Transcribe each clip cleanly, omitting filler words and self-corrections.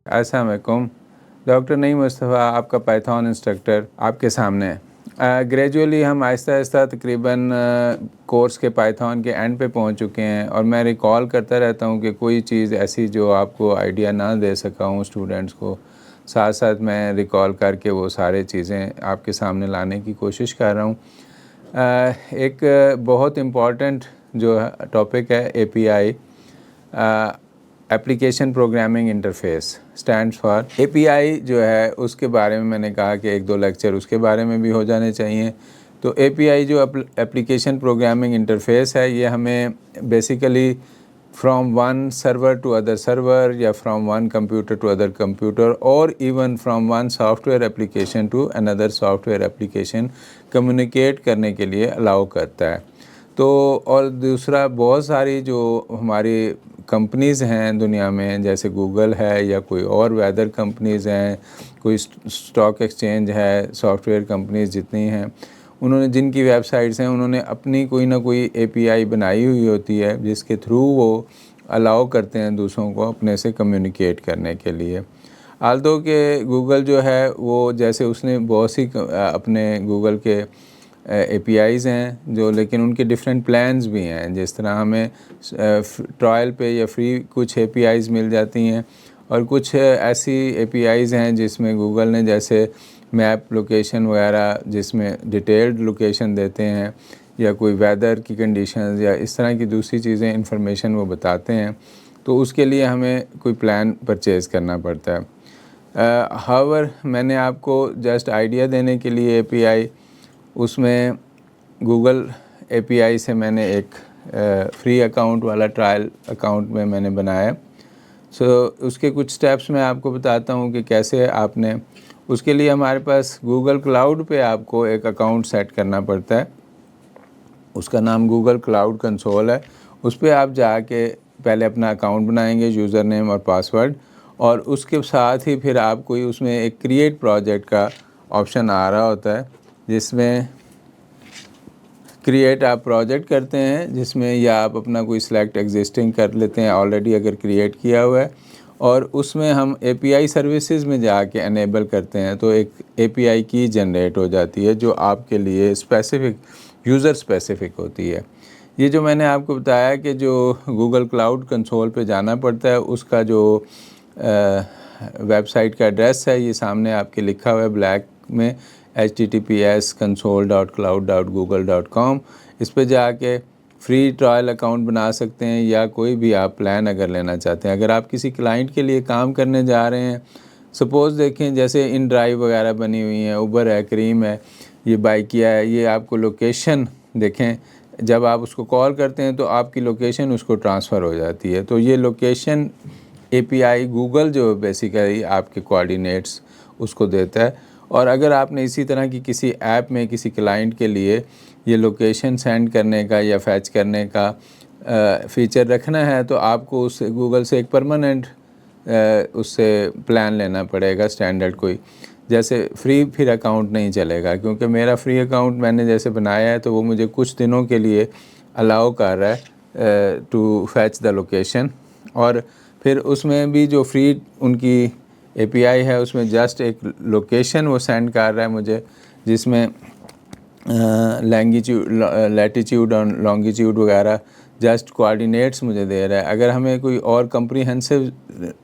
अस्सलाम वालेकुम। डॉक्टर नईम मुस्तफ़ा आपका पाइथन इंस्ट्रक्टर आपके सामने है। ग्रेजुअली हम आहिस्ता आहिस्ता तकरीबन कोर्स के पाइथन के एंड पे पहुंच चुके हैं और मैं रिकॉल करता रहता हूं कि कोई चीज़ ऐसी जो आपको आइडिया ना दे सका हूं स्टूडेंट्स को, साथ साथ मैं रिकॉल करके वो सारे चीज़ें आपके सामने लाने की कोशिश कर रहा हूं। एक बहुत इम्पॉर्टेंट जो टॉपिक है API, application programming interface stands for. API जो है उसके बारे में मैंने कहा कि एक दो लेक्चर उसके बारे में भी हो जाने चाहिए। तो एपीआई जो एप्लीकेशन प्रोग्रामिंग इंटरफेस है, ये हमें basically from one server to other server या from one computer to other computer और even from one software application to another software application communicate करने के लिए अलाउ करता है। तो और दूसरा, बहुत सारी जो हमारी कंपनीज़ हैं दुनिया में, जैसे गूगल है या कोई और वेदर कंपनीज़ हैं, कोई स्टॉक एक्सचेंज है, सॉफ्टवेयर कंपनीज़ जितनी हैं, उन्होंने जिनकी वेबसाइट्स हैं उन्होंने अपनी कोई ना कोई एपीआई बनाई हुई होती है जिसके थ्रू वो अलाउ करते हैं दूसरों को अपने से कम्युनिकेट करने के लिए। आल्दो कि गूगल जो है वो, जैसे उसने बहुत सी अपने गूगल के एपीआईज़ हैं जो, लेकिन उनके डिफरेंट प्लान्स भी हैं। जिस तरह हमें ट्रायल पे या फ्री कुछ एपीआईज़ मिल जाती हैं और कुछ ऐसी एपीआईज़ हैं जिसमें गूगल ने, जैसे मैप लोकेशन वगैरह, जिसमें डिटेल्ड लोकेशन देते हैं या कोई वेदर की कंडीशंस या इस तरह की दूसरी चीज़ें इंफॉर्मेशन वो बताते हैं, तो उसके लिए हमें कोई प्लान परचेज़ करना पड़ता है। हाउएवर मैंने आपको जस्ट आइडिया देने के लिए एपीआई, उसमें गूगल एपीआई से मैंने एक फ्री अकाउंट वाला ट्रायल अकाउंट में मैंने बनाया। उसके कुछ स्टेप्स मैं आपको बताता हूँ कि कैसे आपने, उसके लिए हमारे पास गूगल क्लाउड पे आपको एक अकाउंट सेट करना पड़ता है। उसका नाम गूगल क्लाउड कंसोल है। उस पर आप जाके पहले अपना अकाउंट बनाएंगे, यूज़र नेम और पासवर्ड, और उसके साथ ही फिर आप कोई उसमें एक क्रिएट प्रोजेक्ट का ऑप्शन आ रहा होता है, जिसमें क्रिएट आप प्रोजेक्ट करते हैं, जिसमें या आप अपना कोई सिलेक्ट एग्जिस्टिंग कर लेते हैं ऑलरेडी अगर क्रिएट किया हुआ है, और उसमें हम एपीआई सर्विसेज में जाके अनेबल करते हैं तो एक एपीआई की जनरेट हो जाती है जो आपके लिए स्पेसिफ़िक, यूज़र स्पेसिफ़िक होती है। ये जो मैंने आपको बताया कि जो गूगल क्लाउड कंसोल पे जाना पड़ता है, उसका जो वेबसाइट का एड्रेस है ये सामने आपके लिखा हुआ है ब्लैक में, https://console.cloud.google.com। इस पे जाके फ्री ट्रायल अकाउंट बना सकते हैं या कोई भी आप प्लान अगर लेना चाहते हैं। अगर आप किसी क्लाइंट के लिए काम करने जा रहे हैं, सपोज़ देखें जैसे इन ड्राइव वगैरह बनी हुई हैं, उबर है, क्रीम है, ये बाइकिया है, ये आपको लोकेशन देखें, जब आप उसको कॉल करते हैं तो आपकी लोकेशन उसको ट्रांसफ़र हो जाती है। तो ये लोकेशन एपीआई गूगल जो बेसिकली आपके कोऑर्डिनेट्स उसको देता है। और अगर आपने इसी तरह की किसी ऐप में किसी क्लाइंट के लिए ये लोकेशन सेंड करने का या फैच करने का फ़ीचर रखना है, तो आपको उस गूगल से एक परमानेंट उससे प्लान लेना पड़ेगा स्टैंडर्ड कोई। जैसे फ्री फिर अकाउंट नहीं चलेगा, क्योंकि मेरा फ्री अकाउंट मैंने जैसे बनाया है तो वो मुझे कुछ दिनों के लिए अलाउ कर रहा है टू फैच द लोकेशन। और फिर उसमें भी जो फ्री उनकी एपीआई है उसमें जस्ट एक लोकेशन वो सेंड कर रहा है मुझे, जिसमें लैटीट्यूड और लॉन्गिट्यूड वगैरह जस्ट कोऑर्डिनेट्स मुझे दे रहा है। अगर हमें कोई और कम्प्रीहेंसिव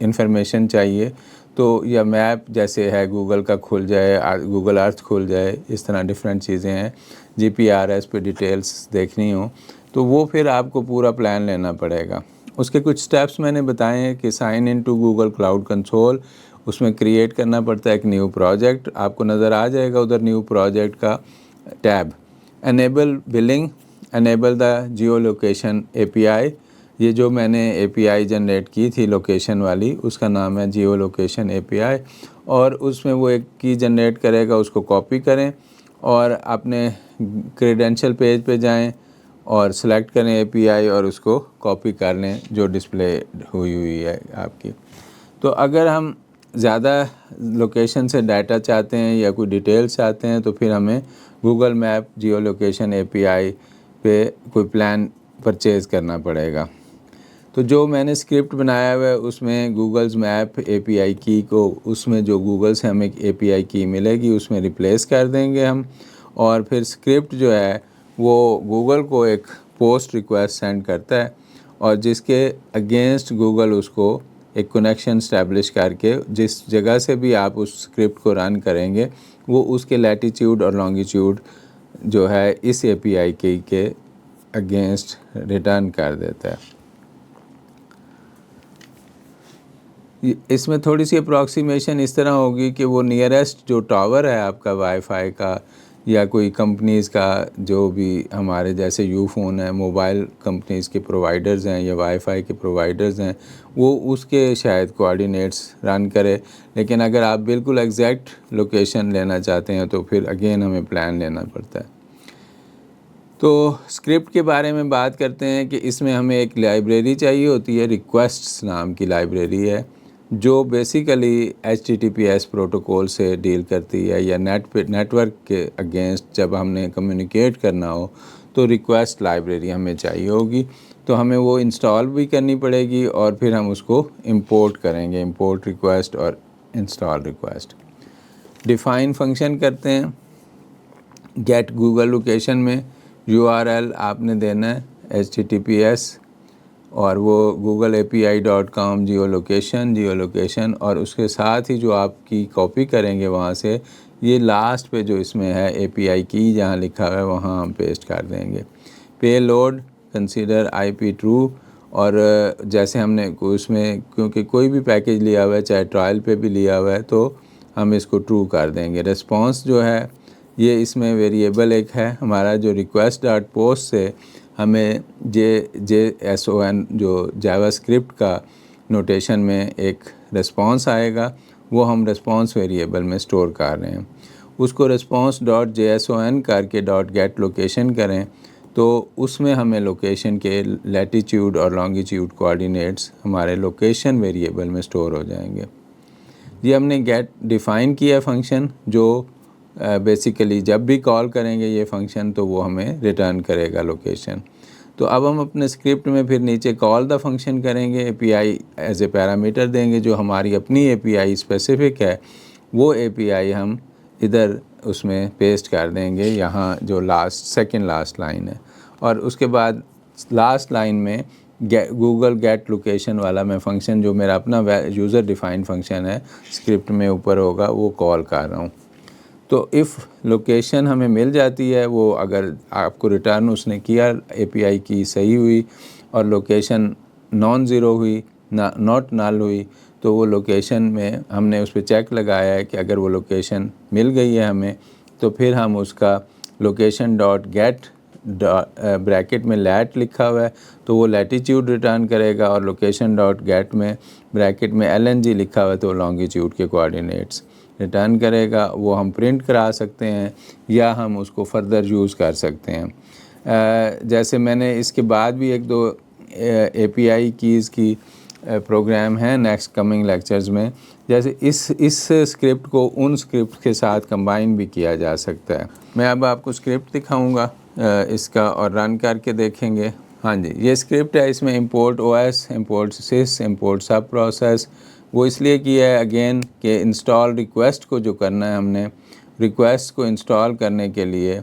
इंफॉर्मेशन चाहिए तो, या मैप जैसे है गूगल का खुल जाए, गूगल अर्थ खुल जाए, इस तरह डिफरेंट चीज़ें हैं, जीपीआरएस पे डिटेल्स देखनी हो, तो वो फिर आपको पूरा प्लान लेना पड़ेगा। उसके कुछ स्टेप्स मैंने बताए हैं कि sign in to Google cloud console, उसमें क्रिएट करना पड़ता है एक न्यू प्रोजेक्ट, आपको नज़र आ जाएगा उधर न्यू प्रोजेक्ट का tab. Enable billing, enable the Jio location API, ये जो मैंने एपीआई जनरेट की थी लोकेशन वाली, उसका नाम है जियो लोकेशन एपीआई। और उसमें वो एक की जनरेट करेगा, उसको कॉपी करें और अपने क्रेडेंशियल पेज पे जाएं और सेलेक्ट करें एपीआई और उसको कॉपी कर लें जो डिस्प्ले हुई है आपकी। तो अगर हम ज़्यादा लोकेशन से डाटा चाहते हैं या कोई डिटेल्स चाहते हैं तो फिर हमें गूगल मैप जियो लोकेशन एपीआई पे कोई प्लान परचेज़ करना पड़ेगा। तो जो मैंने स्क्रिप्ट बनाया हुआ है उसमें गूगल्स मैप एपीआई की को, उसमें जो गूगल से हमें एपीआई की मिलेगी उसमें रिप्लेस कर देंगे हम। और फिर स्क्रिप्ट जो है वो गूगल को एक पोस्ट रिक्वेस्ट सेंड करता है और जिसके अगेंस्ट गूगल उसको एक कनेक्शन इस्टेब्लिश करके जिस जगह से भी आप उस स्क्रिप्ट को रन करेंगे वो उसके लैटिट्यूड और लॉन्गिट्यूड जो है इस एपीआई की के अगेंस्ट रिटर्न कर देता है। इसमें थोड़ी सी अप्रॉक्सीमेशन इस तरह होगी कि वो नियरेस्ट जो टावर है आपका वाईफाई का या कोई कंपनीज़ का जो भी हमारे जैसे यूफोन है, मोबाइल कंपनीज़ के प्रोवाइडर्स हैं या वाईफाई के प्रोवाइडर्स हैं, वो उसके शायद कोऑर्डिनेट्स रन करे। लेकिन अगर आप बिल्कुल एग्जैक्ट लोकेशन लेना चाहते हैं तो फिर अगेन हमें प्लान लेना पड़ता है। तो स्क्रिप्ट के बारे में बात करते हैं कि इसमें हमें एक लाइब्रेरी चाहिए होती है, रिक्वेस्ट्स नाम की लाइब्रेरी है जो बेसिकली HTTPS प्रोटोकॉल से डील करती है या नेटवर्क के अगेंस्ट जब हमने कम्युनिकेट करना हो तो रिक्वेस्ट लाइब्रेरी हमें चाहिए होगी। तो हमें वो इंस्टॉल भी करनी पड़ेगी और फिर हम उसको इंपोर्ट करेंगे, इंपोर्ट रिक्वेस्ट और इंस्टॉल रिक्वेस्ट। डिफ़ाइन फंक्शन करते हैं गेट गूगल लोकेशन में URL आपने देना है HTTPS और वो googleapi.com जियो लोकेशन और उसके साथ ही जो आपकी कॉपी करेंगे वहाँ से ये लास्ट पे जो इसमें है API की जहाँ लिखा हुआ है वहाँ हम पेस्ट कर देंगे। पे लोड कंसीडर IP ट्रू और जैसे हमने उसमें क्योंकि कोई भी पैकेज लिया हुआ है चाहे ट्रायल पे भी लिया हुआ है तो हम इसको ट्रू कर देंगे। रिस्पॉन्स जो है ये इसमें वेरिएबल एक है हमारा जो request.post से हमें JSON जो जावास्क्रिप्ट का नोटेशन में एक रिस्पॉन्स आएगा वो हम रिस्पॉन्स वेरिएबल में स्टोर कर रहे हैं। उसको response.json करके .get लोकेशन करें तो उसमें हमें लोकेशन के लैटिट्यूड और लॉन्गिट्यूड कोऑर्डिनेट्स हमारे लोकेशन वेरिएबल में स्टोर हो जाएंगे। ये हमने गेट डिफ़ाइन किया फंक्शन जो बेसिकली जब भी कॉल करेंगे ये फंक्शन तो वो हमें रिटर्न करेगा लोकेशन। तो अब हम अपने स्क्रिप्ट में फिर नीचे कॉल द फंक्शन करेंगे, एपीआई एज ए पैरामीटर देंगे जो हमारी अपनी एपीआई स्पेसिफिक है वो एपीआई हम इधर उसमें पेस्ट कर देंगे यहाँ जो सेकंड लास्ट लाइन है। और उसके बाद लास्ट लाइन में गूगल गेट लोकेशन वाला मैं फंक्शन जो मेरा अपना यूज़र डिफ़ाइंड फंक्शन है स्क्रिप्ट में ऊपर होगा वो कॉल कर रहा हूँ। तो इफ़ लोकेशन हमें मिल जाती है वो अगर आपको रिटर्न उसने किया एपीआई की सही हुई और लोकेशन नॉन ज़ीरो हुई नॉट नल हुई तो वो लोकेशन में हमने उस पर चेक लगाया है कि अगर वो लोकेशन मिल गई है हमें तो फिर हम उसका लोकेशन डॉट गेट ब्रैकेट में लैट लिखा हुआ है तो वो लैटिट्यूड रिटर्न करेगा और लोकेशन डॉट गेट में ब्रैकेट में LNG लिखा हुआ है तो लॉन्गिट्यूड के कोऑर्डिनेट्स रिटर्न करेगा। वो हम प्रिंट करा सकते हैं या हम उसको फर्दर यूज़ कर सकते हैं। जैसे मैंने इसके बाद भी एक दो API कीज़ की प्रोग्राम है नेक्स्ट कमिंग लेक्चर्स में, जैसे इस स्क्रिप्ट को उन स्क्रिप्ट के साथ कंबाइन भी किया जा सकता है। मैं अब आपको स्क्रिप्ट दिखाऊंगा इसका और रन करके देखेंगे। हाँ जी, ये स्क्रिप्ट है, इसमें import OS, import sys, import सब प्रोसेस वो इसलिए किया है अगेन कि इंस्टॉल रिक्वेस्ट को जो करना है हमने रिक्वेस्ट को इंस्टॉल करने के लिए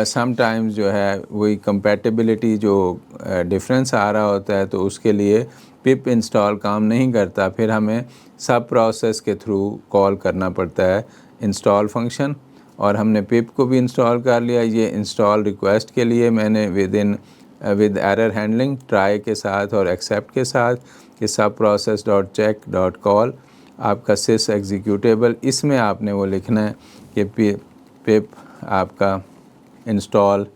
समटाइम्स जो है वही कंपैटिबिलिटी जो डिफरेंस आ रहा होता है तो उसके लिए पिप इंस्टॉल काम नहीं करता, फिर हमें सब प्रोसेस के थ्रू कॉल करना पड़ता है इंस्टॉल फंक्शन। और हमने पिप को भी इंस्टॉल कर लिया। ये इंस्टॉल रिक्वेस्ट के लिए मैंने विद एरर हैंडलिंग ट्राई के साथ और एक्सेप्ट के साथ कि सब process dot check dot call आपका सिस एग्जीक्यूटेबल, इसमें आपने वो लिखना है कि पिप आपका इंस्टॉल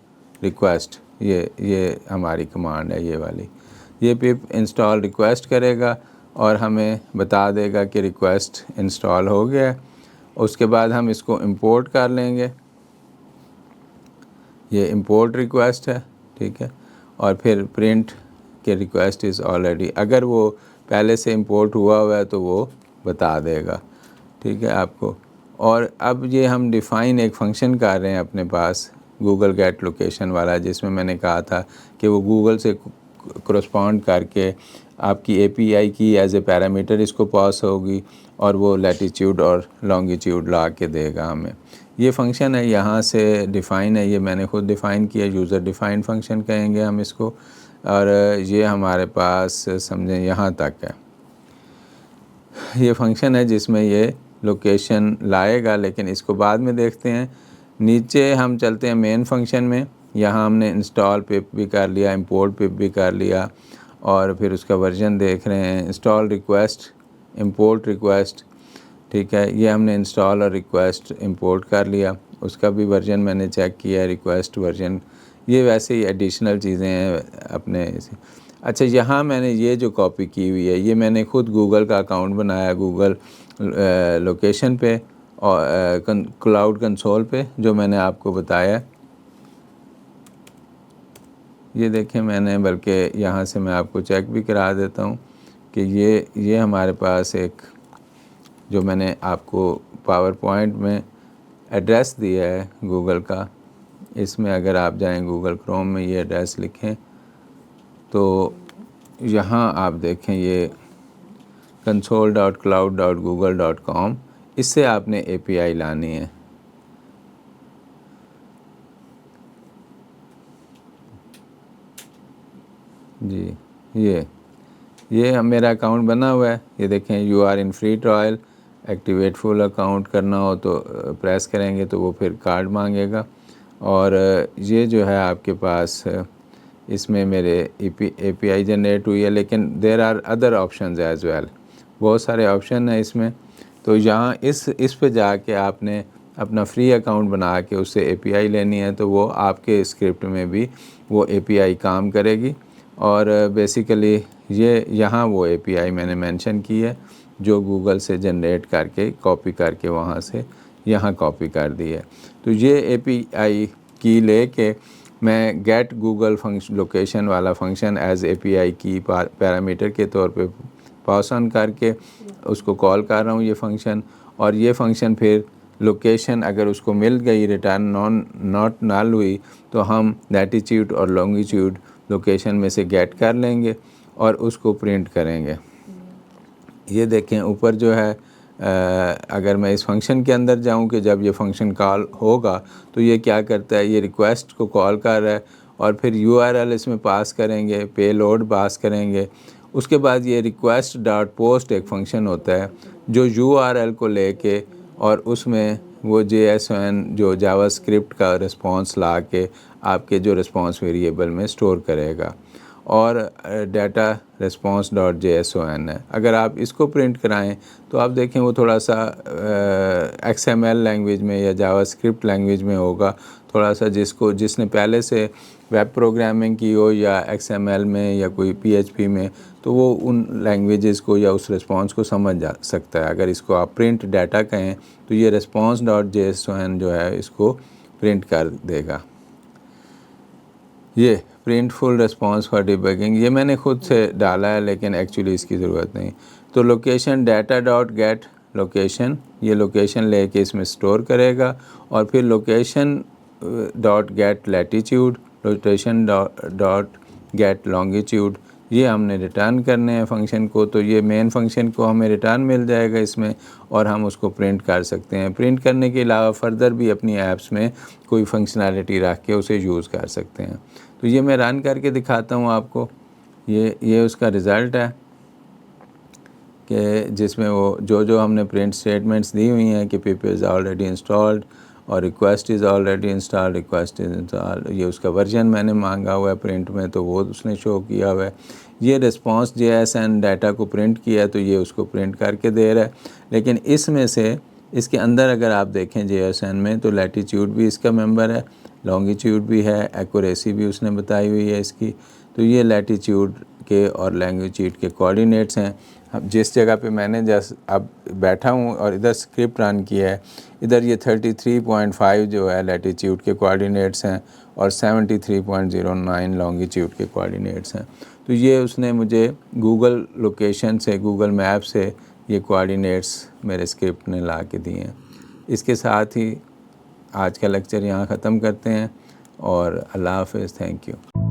रिक्वेस्ट, ये हमारी कमांड है ये वाली। ये पिप इंस्टॉल रिक्वेस्ट करेगा और हमें बता देगा कि रिक्वेस्ट इंस्टॉल हो गया है। उसके बाद हम इसको इंपोर्ट कर लेंगे, ये इंपोर्ट रिक्वेस्ट है, ठीक है। और फिर प्रिंट के रिक्वेस्ट इज़ ऑलरेडी, अगर वो पहले से इंपोर्ट हुआ हुआ है तो वो बता देगा, ठीक है आपको। और अब ये हम डिफ़ाइन एक फ़ंक्शन कर रहे हैं अपने पास गूगल गेट लोकेशन वाला, जिसमें मैंने कहा था कि वो गूगल से करस्पॉन्ड करके आपकी API की एज ए पैरामीटर इसको पास होगी और वो लैटीट्यूड और लॉन्गिट्यूड ला के देगा हमें। ये फंक्शन है, यहाँ से डिफ़ाइन है, ये मैंने खुद डिफ़ाइन किया, यूज़र डिफ़ाइन फंक्शन कहेंगे हम इसको। और ये हमारे पास समझें यहाँ तक है, ये फंक्शन है जिसमें ये लोकेशन लाएगा, लेकिन इसको बाद में देखते हैं। नीचे हम चलते हैं मेन फंक्शन में। यहाँ हमने इंस्टॉल पिप भी कर लिया, इंपोर्ट पिप भी कर लिया और फिर उसका वर्जन देख रहे हैं, इंस्टॉल रिक्वेस्ट, इंपोर्ट रिक्वेस्ट, ठीक है। ये हमने इंस्टॉल और रिक्वेस्ट इंपोर्ट कर लिया, उसका भी वर्जन मैंने चेक किया, रिक्वेस्ट वर्जन। ये वैसे ही एडिशनल चीज़ें हैं अपने। अच्छा, यहाँ मैंने ये जो कॉपी की हुई है, ये मैंने खुद गूगल का अकाउंट बनाया, गूगल लोकेशन पे और क्लाउड कंसोल पे, जो मैंने आपको बताया। ये देखें मैंने, बल्कि यहाँ से मैं आपको चेक भी करा देता हूँ कि ये हमारे पास एक जो मैंने आपको पावर पॉइंट में एड्रेस दिया है गूगल का, इसमें अगर आप जाएं गूगल क्रोम में ये एड्रेस लिखें तो यहाँ आप देखें ये console.cloud.google.com, इससे आपने API लानी है। जी, ये मेरा अकाउंट बना हुआ है, ये देखें, you are in free trial, activate full account करना हो तो प्रेस करेंगे तो वो फिर कार्ड मांगेगा। और ये जो है आपके पास इसमें मेरे API जनरेट हुई है, लेकिन there are other options as well, बहुत सारे ऑप्शन हैं इसमें। तो यहाँ इस पे जाके आपने अपना फ्री अकाउंट बना के उससे API लेनी है, तो वो आपके स्क्रिप्ट में भी वो API काम करेगी। और बेसिकली ये यहाँ वो API मैंने मेंशन की है जो गूगल से जनरेट करके कॉपी करके वहाँ से यहाँ कॉपी कर दी है। तो ये API की लेके मैं गेट गूगल फंक्शन लोकेशन वाला फंक्शन एज API की पैरामीटर के तौर पे पास ऑन करके उसको कॉल कर रहा हूँ ये फंक्शन। और ये फंक्शन फिर लोकेशन अगर उसको मिल गई, रिटर्न नॉट नल हुई, तो हम लैटीट्यूड और लॉन्गिट्यूड लोकेशन में से गेट कर लेंगे और उसको प्रिंट करेंगे। ये देखें ऊपर जो है, अगर मैं इस फंक्शन के अंदर जाऊं कि जब ये फंक्शन कॉल होगा तो ये क्या करता है, ये रिक्वेस्ट को कॉल कर रहा है और फिर URL इसमें पास करेंगे, पेलोड पास करेंगे। उसके बाद ये रिक्वेस्ट डॉट पोस्ट एक फंक्शन होता है जो URL को लेके और उसमें वो JSON जो जावास्क्रिप्ट का रिस्पॉन्स ला के आपके जो रिस्पॉन्स वेरिएबल में स्टोर करेगा। और डाटा रिस्पॉन्स डॉट JSON है। अगर आप इसको प्रिंट कराएं तो आप देखें वो थोड़ा सा XML लैंग्वेज में या जावास्क्रिप्ट लैंग्वेज में होगा, थोड़ा सा जिसने पहले से वेब प्रोग्रामिंग की हो या XML में या कोई PHP में, तो वो उन लैंग्वेजेस को या उस रिस्पॉन्स को समझ जा सकता है। अगर इसको आप प्रिंट डाटा कहें तो ये रिस्पॉन्स डॉट JSON जो है इसको प्रिंट कर देगा। ये print full response for debugging, ये मैंने खुद से डाला है लेकिन एक्चुअली इसकी ज़रूरत नहीं। तो location data dot gate location, ये लोकेशन लेके इसमें स्टोर करेगा और फिर location dot gate latitude, location dot gate longitude, ये हमने रिटर्न करने हैं फंक्शन को। तो ये मेन फंक्शन को हमें रिटर्न मिल जाएगा इसमें और हम उसको प्रिंट कर सकते हैं। प्रिंट करने के अलावा फ़र्दर भी अपनी ऐप्स में कोई फंक्शनैलिटी रख के उसे यूज़ कर सकते हैं। तो ये मैं रन करके दिखाता हूँ आपको। ये उसका रिज़ल्ट है कि जिसमें वो जो हमने प्रिंट स्टेटमेंट्स दी हुई हैं कि पिप इज़ ऑलरेडी इंस्टॉल्ड और request is already installed, request is installed, ये उसका वर्जन मैंने मांगा हुआ है प्रिंट में तो वो उसने शो किया हुआ है। ये रिस्पॉन्स JSON डाटा को प्रिंट किया है तो ये उसको प्रिंट करके दे रहा है। लेकिन इसमें से इसके अंदर अगर आप देखें JSON में तो लैटीट्यूड भी इसका मेंबर है, लॉन्गिट्यूड भी है, एक्यूरेसी भी उसने बताई हुई है इसकी। तो ये लैटीट्यूड के और लॉन्गिट्यूड के कोऑर्डिनेट्स हैं। अब जिस जगह पे मैंने जस्ट अब बैठा हूँ और इधर स्क्रिप्ट रन किया है, इधर ये 33.5 जो है लैटीट्यूड के कोऑर्डिनेट्स हैं और 73.09 लॉन्गिट्यूड के कोऑर्डिनेट्स हैं। तो ये उसने मुझे गूगल लोकेशन से, गूगल मैप से ये कोऑर्डिनेट्स मेरे स्क्रिप्ट ने ला के दिए हैं। इसके साथ ही आज का लेक्चर यहाँ ख़त्म करते हैं और अल्लाह हाफ़िज़, थैंक यू।